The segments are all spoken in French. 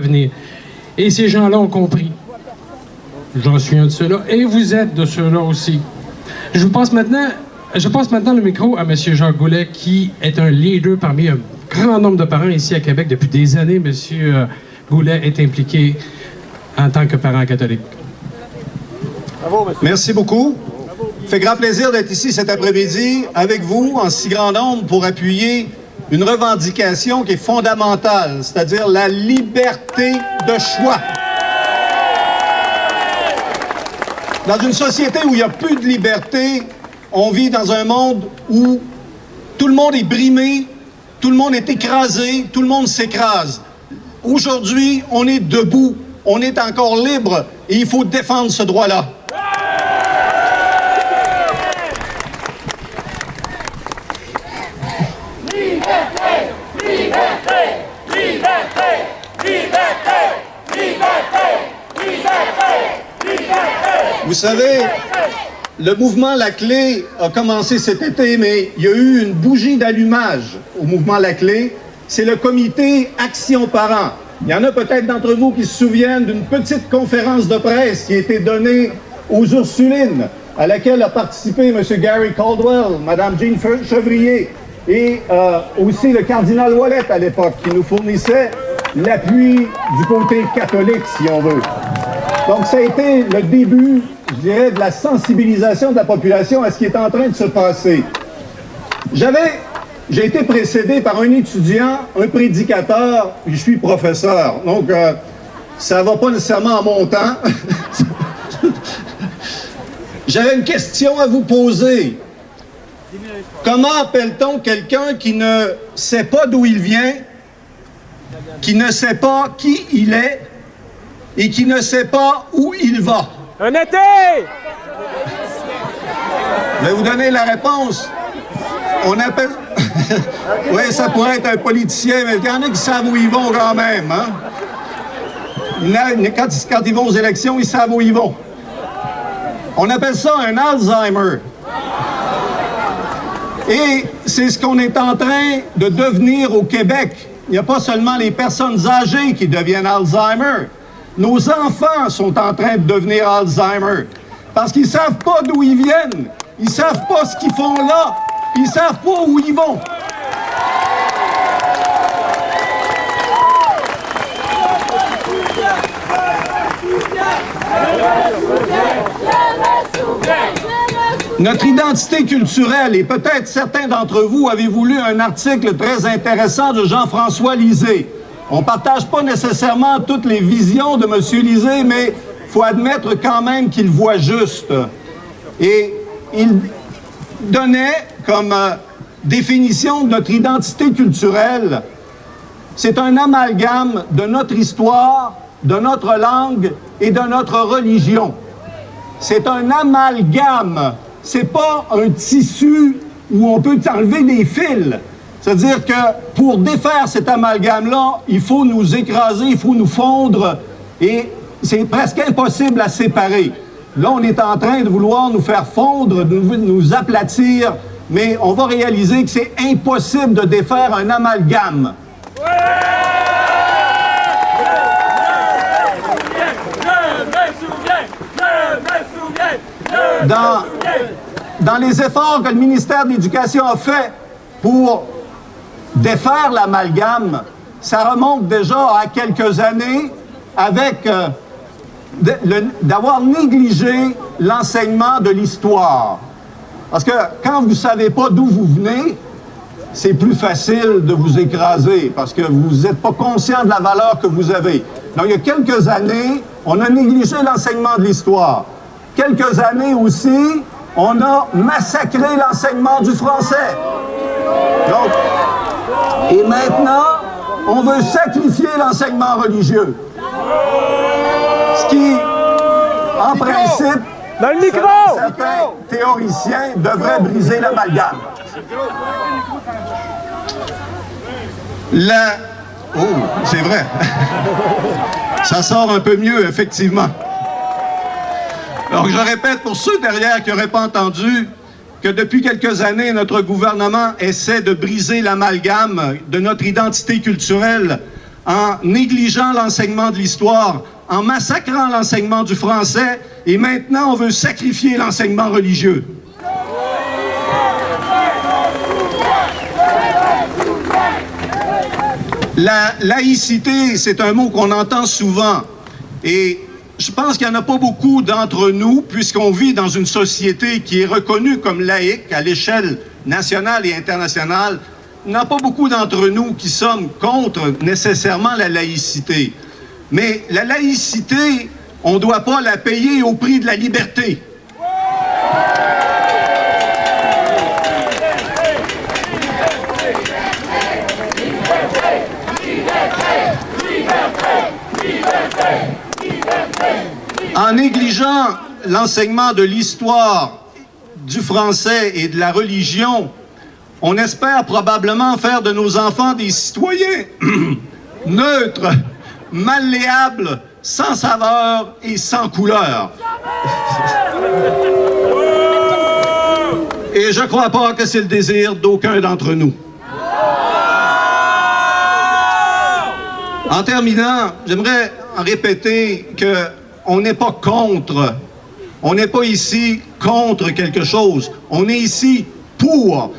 venir. Et ces gens-là ont compris. J'en suis un de ceux-là. Et vous êtes de ceux-là aussi. Je passe maintenant le micro à M. Jacques Goulet, qui est un leader parmi un grand nombre de parents ici à Québec. Depuis des années, M. Goulet est impliqué en tant que parent catholique. Merci beaucoup. Ça fait grand plaisir d'être ici cet après-midi avec vous en si grand nombre pour appuyer une revendication qui est fondamentale, c'est-à-dire la liberté de choix. Dans une société où il n'y a plus de liberté, on vit dans un monde où tout le monde est brimé, tout le monde est écrasé, tout le monde s'écrase. Aujourd'hui, on est debout, on est encore libre et il faut défendre ce droit-là. Vous savez, le mouvement La Clé a commencé cet été, mais il y a eu une bougie d'allumage au mouvement La Clé. C'est le comité Action Parents. Il y en a peut-être d'entre vous qui se souviennent d'une petite conférence de presse qui a été donnée aux Ursulines, à laquelle a participé M. Gary Caldwell, Mme Jean Chevrier et aussi le cardinal Ouellet à l'époque, qui nous fournissait l'appui du côté catholique, si on veut. Donc, ça a été le début, je dirais, de la sensibilisation de la population à ce qui est en train de se passer. J'ai été précédé par un étudiant, un prédicateur, puis je suis professeur. Donc, ça va pas nécessairement en montant. J'avais une question à vous poser. Comment appelle-t-on quelqu'un qui ne sait pas d'où il vient, qui ne sait pas qui il est, et qui ne sait pas où il va? Un été! Je vais vous donner la réponse. On appelle... Oui, ça pourrait être un politicien, mais il y en a qui savent où ils vont quand même. Hein? Quand ils vont aux élections, ils savent où ils vont. On appelle ça un Alzheimer. Et c'est ce qu'on est en train de devenir au Québec. Il n'y a pas seulement les personnes âgées qui deviennent Alzheimer. Nos enfants sont en train de devenir Alzheimer parce qu'ils ne savent pas d'où ils viennent, ils ne savent pas ce qu'ils font là, ils ne savent pas où ils vont. Notre identité culturelle, et peut-être certains d'entre vous avez lu un article très intéressant de Jean-François Lisée. On ne partage pas nécessairement toutes les visions de M. Lisée, mais il faut admettre quand même qu'il voit juste. Et il donnait comme définition de notre identité culturelle, c'est un amalgame de notre histoire, de notre langue et de notre religion. C'est un amalgame, c'est pas un tissu où on peut enlever des fils. C'est-à-dire que pour défaire cet amalgame-là, il faut nous écraser, il faut nous fondre, et c'est presque impossible à séparer. Là, on est en train de vouloir nous faire fondre, de nous aplatir, mais on va réaliser que c'est impossible de défaire un amalgame. Dans les efforts que le ministère de l'Éducation a fait pour défaire l'amalgame, ça remonte déjà à quelques années avec d'avoir négligé l'enseignement de l'histoire. Parce que quand vous ne savez pas d'où vous venez, c'est plus facile de vous écraser parce que vous n'êtes pas conscient de la valeur que vous avez. Donc, il y a quelques années, on a négligé l'enseignement de l'histoire. Quelques années aussi, on a massacré l'enseignement du français. Donc, et maintenant, on veut sacrifier l'enseignement religieux. Ce qui, en principe, dans le micro! Certains théoriciens devraient briser l'amalgame. Oh, c'est vrai. Ça sort un peu mieux, effectivement. Alors, je répète pour ceux derrière qui n'auraient pas entendu que depuis quelques années, notre gouvernement essaie de briser l'amalgame de notre identité culturelle en négligeant l'enseignement de l'histoire, en massacrant l'enseignement du français, et maintenant on veut sacrifier l'enseignement religieux. La laïcité, c'est un mot qu'on entend souvent, et je pense qu'il n'y en a pas beaucoup d'entre nous, puisqu'on vit dans une société qui est reconnue comme laïque à l'échelle nationale et internationale. Il n'y en a pas beaucoup d'entre nous qui sommes contre nécessairement la laïcité. Mais la laïcité, on ne doit pas la payer au prix de la liberté. En négligeant l'enseignement de l'histoire, du français et de la religion, on espère probablement faire de nos enfants des citoyens neutres, malléables, sans saveur et sans couleur. Et je ne crois pas que c'est le désir d'aucun d'entre nous. En terminant, j'aimerais répéter qu'on n'est pas contre, on n'est pas ici contre quelque chose, on est ici pour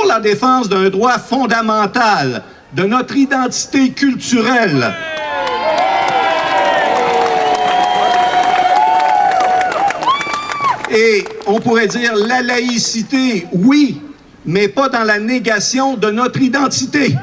la défense d'un droit fondamental, de notre identité culturelle. Et on pourrait dire la laïcité, oui, mais pas dans la négation de notre identité.